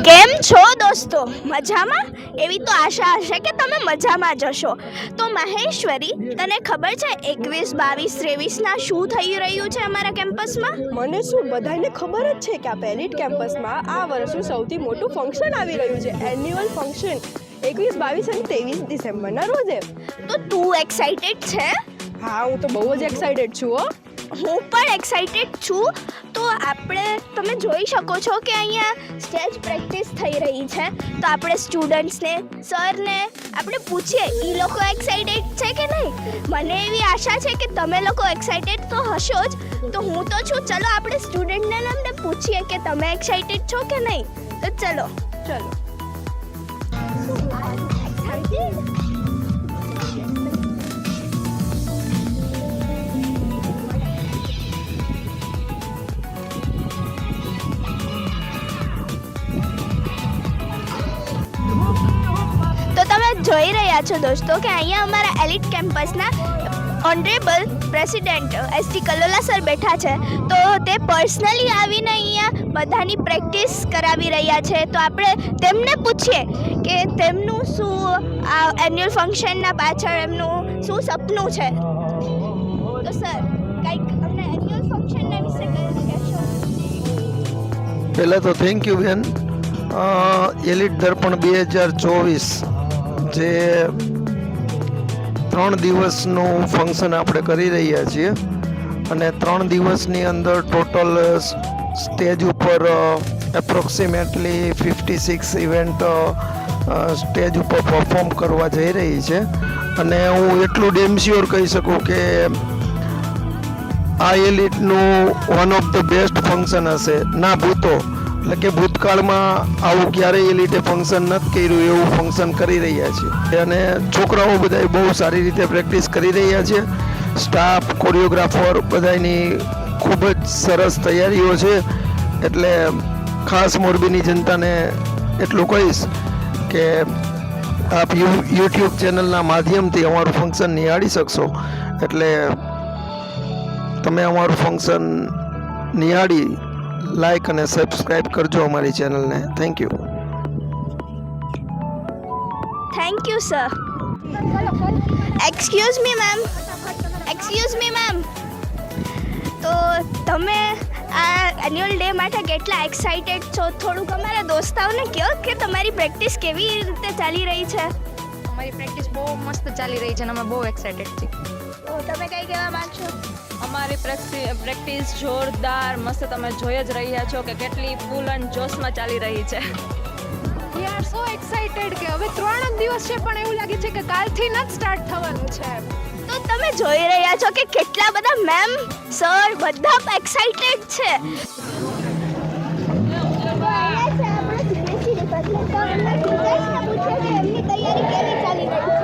કેમ છો દોસ્તો? મજામાં? એવી તો આશા હશે કે તમે મજામાં જ હશો. તો મહેશ્વરી, તને ખબર છે 21, 22, 23ના શું થઈ રહ્યું છે અમારા કેમ્પસમાં? મને શું, બધાને ખબર જ છે કે આ પેલિટ કેમ્પસમાં આ વર્ષનું સૌથી મોટું ફંક્શન આવી રહ્યું છે, એન્યુઅલ ફંક્શન 21, 22 અને 23 ડિસેમ્બરના રોજે. તો તું એક્સાઇટેડ છે? હા, હું તો બહુ જ એક્સાઇટેડ છું હો. હું પણ એક્સાઇટેડ છું. તો તમે જોઈ શકો છો કે અહીંયા સ્ટેજ પ્રેક્ટિસ થઈ રહી છે. તો આપણે સ્ટુડન્ટ્સને, સરને આપણે પૂછીએ એ લોકો એક્સાઇટેડ છે કે નહીં. મને એવી આશા છે કે તમે લોકો એક્સાઇટેડ તો હશો જ. તો હું તો છું. ચલો આપણે સ્ટુડન્ટને અમને પૂછીએ કે તમે એક્સાઇટેડ છો કે નહીં. તો ચલો. તો તમે જોઈ રહ્યા છો દોસ્તો કે અહીંયા અમારા એલિટ કેમ્પસના honourable president ST Kalola sir બેઠા છે. તો તે પર્સનલી આવીને અહીંયા બધાની પ્રેક્ટિસ કરાવી રહ્યા છે. તો આપણે તેમને પૂછીએ કે તેમનું શું આ એન્યુઅલ ફંક્શનના પાછળ એમનું શું સપનું છે. તો સર, કંઈક અમને એન્યુઅલ ફંક્શનના વિશે કહેશો? પહેલાં તો થેન્ક યુ બેન. એલિટ દર્પણ 2024 જે 3 દિવસનું ફંક્શન આપણે કરી રહ્યા છીએ અને 3 દિવસની અંદર ટોટલ સ્ટેજ ઉપર એપ્રોક્સિમેટલી 56 ઇવેન્ટ સ્ટેજ ઉપર પરફોર્મ કરવા જઈ રહી છે. અને હું એટલું ડેમ શ્યોર કહી શકું કે આ એલિટનું one of the best function હશે. ના ભૂતો એટલે કે ભૂતકાળમાં આવું ક્યારેય એલિટે ફંક્શન નથી કર્યું એવું ફંક્શન કરી રહ્યા છે. અને છોકરાઓ બધા બહુ સારી રીતે પ્રેક્ટિસ કરી રહ્યા છે. સ્ટાફ, કોરિયોગ્રાફર બધાની ખૂબ જ સરસ તૈયારીઓ છે. એટલે ખાસ મોરબીની જનતાને એટલું કહીશ કે આપ યુટ્યુબ ચેનલના માધ્યમથી અમારું ફંક્શન નિહાળી શકશો. એટલે તમે અમારું ફંક્શન નિહાળી લાઈક અને સબસ્ક્રાઈબ કરજો અમારી ચેનલને. Thank you. Thank you sir. Excuse me ma'am. Excuse me ma'am. તો તમે આ એન્યુઅલ ડે માટે કેટલા એક્સાઇટેડ છો? થોડુંક અમારા દોસ્તાઓને કહો કે તમારી પ્રેક્ટિસ કેવી રીતે ચાલી રહી છે. અમારી પ્રેક્ટિસ બહુ મસ્ત ચાલી રહી છે અને અમે બહુ એક્સાઇટેડ છીએ. તો તમે કંઈ કહેવા માંગશો? અમારી પ્રેક્ટિસ જોરદાર મસ્ત, તમે જોઈ જ રહ્યા છો કે કેટલી ફૂલ એન્ડ જોશમાં ચાલી રહી છે. વી આર સો એક્સાઇટેડ કે હવે 3 જ દિવસ છે પણ એવું લાગે છે કે કાલથી જ સ્ટાર્ટ થવાનું છે. તો તમે જોઈ રહ્યા છો કે કેટલા બધા મેમ, સર બધા એક્સાઇટેડ છે. એમની તૈયારી કેવી ચાલી રહી છે?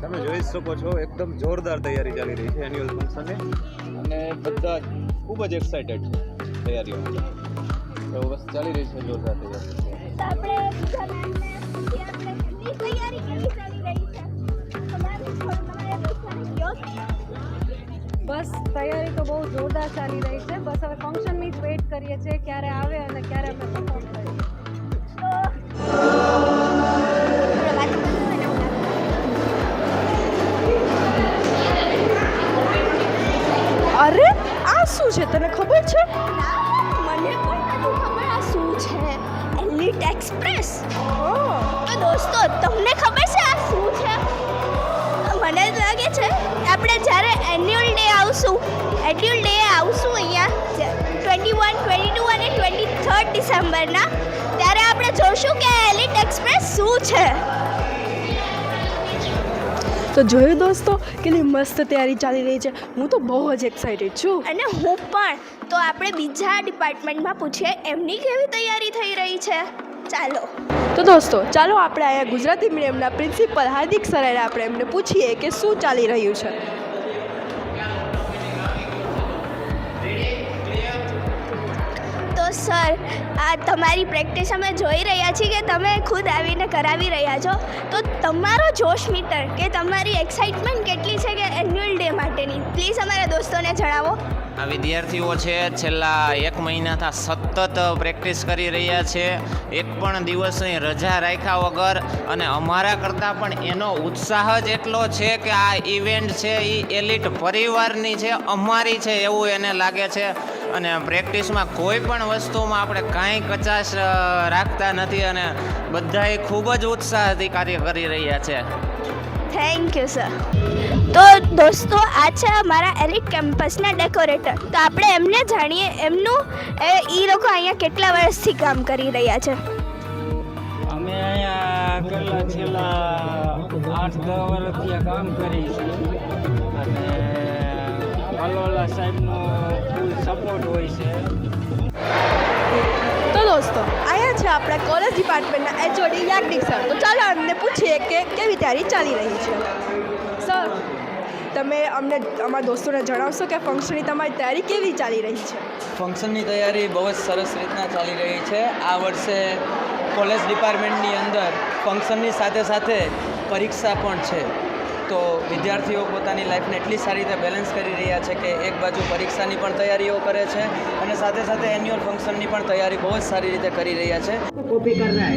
તમે જોઈ શકો છો એકદમ જોરદાર તૈયારી ચાલી રહી છે એન્યુઅલ ફંક્શનની અને બધા ખૂબ જ એક્સાઇટેડ છે તૈયારીઓ માટે. તો બસ ચાલી રહી છે જોરદાર બસ તૈયારી તો બહુ જોરદાર ચાલી રહી છે. બસ હવે ફંક્શનની જ વેઇટ કરીએ છીએ ક્યારે આવે અને ક્યારે અમે પરફોર્મ કરીએ. અરે આ શું છે, તને ખબર છે? મને પણ નથી ખબર આ શું છે. Elite express. તો દોસ્તો, તમને ખબર છે આ શું છે? મને લાગે છે આપણે જ્યારે એન્યુઅલ ડે આવશું અહીંયા 21, 22 અને 23 ડિસેમ્બરના, ત્યારે આપણે જોશું કે એલિટ એક્સપ્રેસ શું છે. તો જોયું દોસ્તો, કેટલી મસ્ત તૈયારી ચાલી રહી છે. હું તો બહુ જ એક્સાઇટેડ છું. અને હું પણ. તો આપણે બીજા ડિપાર્ટમેન્ટમાં પૂછીએ એમની કેવી તૈયારી થઈ રહી છે. ચાલો. તો દોસ્તો, ચાલો આપણે અહીંયા ગુજરાતી મીડિયમના પ્રિન્સિપલ હાર્દિક સરે આપણે એમને પૂછીએ કે શું ચાલી રહ્યું છે. તો સર આ તમારી પ્રેક્ટિસ અમે જોઈ રહ્યા છીએ કે તમે ખુદ આવીને કરાવી રહ્યા છો, તો તમારો જોશ મીટર કે તમારી એક્સાઇટમેન્ટ કેટલી છે કે એન્યુઅલ ડે માટેની પ્લીઝ અમારા દોસ્તોને જણાવો. આ વિદ્યાર્થીઓ છે છેલ્લા 1 મહિનાથી સતત પ્રેક્ટિસ કરી રહ્યા છે, એક પણ દિવસની રજા રાખ્યા વગર, અને અમારા કરતાં પણ એનો ઉત્સાહ જ એટલો છે કે આ ઇવેન્ટ છે એ એલિટ પરિવારની છે, અમારી છે એવું એને લાગે છે. અને પ્રેક્ટિસમાં કોઈ પણ વસ્તુમાં આપણે કાંઈ કચાશ રાખતા નથી અને બધાએ ખૂબ જ ઉત્સાહથી કાર્ય કરી રહ્યા છે. Thank you sir. તો દોસ્તો આ છે અમારા એલિટ કેમ્પસના ડેકોરેટર, તો આપણે એમને જાણીએ એમનું એ લોકો અહીંયા કેટલા વર્ષથી કામ કરી રહ્યા છે. અમે અહીંયા છેલ્લા 8-10 વર્ષથી કામ કરી છીએ અને કલોલા સાહેબનો ફૂલ સપોર્ટ હોય છે. તો દોસ્તો અહીંયા છે આપણા કોલેજ ડિપાર્ટમેન્ટના એચઓડી યાજ્ઞિક સર. તો ચાલો અમને પૂછીએ કે કેવી તૈયારી ચાલી રહી છે. સર, તમે અમને અમારા દોસ્તોને જણાવશો કે ફંક્શનની તમારી તૈયારી કેવી ચાલી રહી છે? ફંક્શનની તૈયારી બહુ જ સરસ રીતના ચાલી રહી છે. આ વર્ષે કોલેજ ડિપાર્ટમેન્ટની અંદર ફંક્શનની સાથે સાથે પરીક્ષા પણ છે, તો વિદ્યાર્થીઓ પોતાની લાઈફને એટલી સારી રીતે બેલેન્સ કરી રહ્યા છે કે એક બાજુ પરીક્ષાની પણ તૈયારીઓ કરે છે અને સાથે સાથે એન્યુઅલ ફંક્શનની પણ તૈયારી બહુ જ સારી રીતે કરી રહ્યા છે. કોપી કર રહા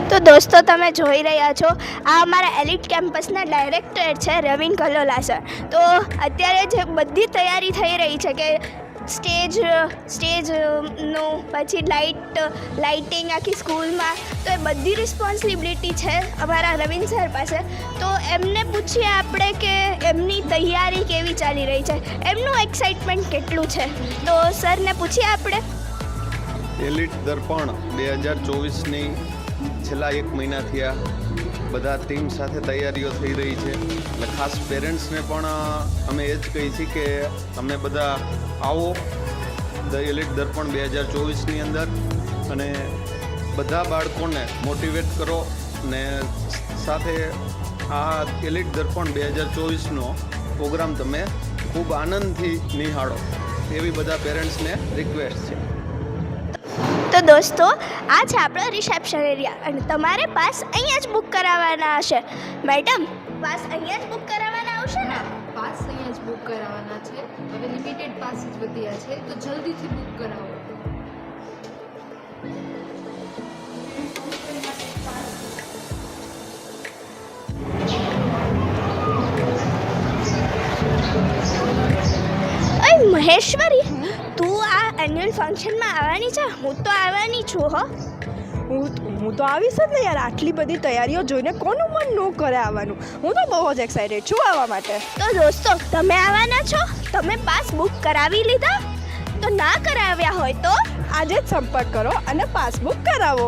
તો દોસ્તો તમે જોઈ રહ્યા છો આ અમારા એલિટ કેમ્પસના ડાયરેક્ટર છે રવિન કલોલા સર. તો અત્યારે જે બધી તૈયારી થઈ રહી છે કે સ્ટેજનું પછી લાઇટિંગ આખી સ્કૂલમાં, તો એ બધી રિસ્પોન્સિબિલિટી છે અમારા રવિન સર પાસે. તો એમને પૂછીએ આપણે કે એમની તૈયારી કેવી ચાલી રહી છે, એમનું એક્સાઇટમેન્ટ કેટલું છે. તો સરને પૂછીએ આપણે. એલિટ દર્પણ 2024ની છેલ્લા 1 મહિનાથી આ બધા ટીમ સાથે તૈયારીઓ થઈ રહી છે, એટલે ખાસ પેરેન્ટ્સને પણ અમે એ જ કહીએ છીએ કે તમે બધા આવો ધ એલિટ દર્પણ 2024ની અંદર અને બધા બાળકોને મોટિવેટ કરો ને સાથે આ એલિટ દર્પણ 2024નો પ્રોગ્રામ તમે ખૂબ આનંદથી નિહાળો એવી બધા પેરેન્ટ્સને રિક્વેસ્ટ છે. તો દોસ્તો આ છે આપણો રિસેપ્શન એરિયા અને તમારે પાસ અહીંયા જ બુક કરાવવાના હશે. મેડમ, પાસ અહીંયા જ બુક કરાવવાના આવશે ને? પાસ અહીંયા જ બુક કરાવવાના છે. હવે લિમિટેડ પાસ જ વધ્યા છે, તો જલ્દીથી બુક કરાવો. અય મહેશ્વરી, તું આ એન્યુઅલ ફંક્શનમાં આવવાની છે? હું તો આવવાની છું હો. હું તો આવીશ જ ને યાર. આટલી બધી તૈયારીઓ જોઈને કોનું મન ન કરે આવવાનું. હું તો બહુ જ એક્સાઇટેડ છું આવવા માટે. તો દોસ્તો તમે આવવાના છો? તમે પાસ બુક કરાવી લીધા? તો ના કરાવ્યા હોય તો આજે જ સંપર્ક કરો અને પાસબુક કરાવો.